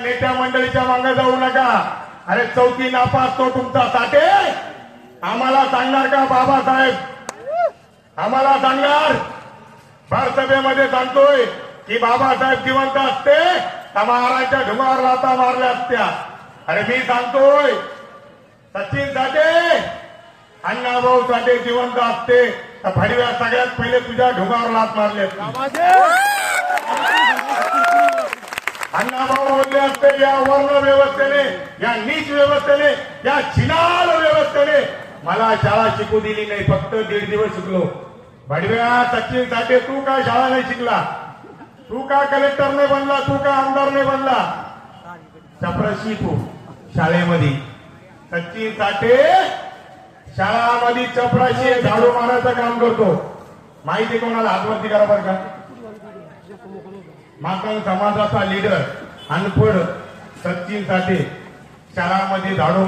नेत्या मंडळीच्या मागे जाऊ नका. अरे चौथी नापास तो तुमचा साठे आम्हाला सांगणार का बाबासाहेब? आम्हाला सांगणार? भर सभेमध्ये सांगतोय की बाबासाहेब जिवंत असते तर महाराजच्या ढुंगावर लाथा मारल्या असत्या. अरे मी सांगतोय सचिन साठे अण्णाभाऊ साठे जिवंत असते तर भडव्या सगळ्यात पहिले तुझ्या ढुंगावर लाथ मारली असती. अण्णाभाऊ बोलले असते या वर्ण व्यवस्थेने, या नीच व्यवस्थेने, या छिनाल व्यवस्थेने मला शाळा शिकू दिली नाही. फक्त 1.5 दिवस शिकलो. भडव्या सचिन साठे तू का शाळा नाही शिकला? तू का कलेक्टर नाही बनला? तू का आमदार नाही बनला? चपराशी तू शाळेमध्ये. सचिन साठे शाळामध्ये चपराशी झाडू मारायचं काम करतो. माहिती कोणाला? हातवरती करा बरं का. मातंग समाजाचा लीडर अनपढ सचिन साठे शाळामध्ये झाडू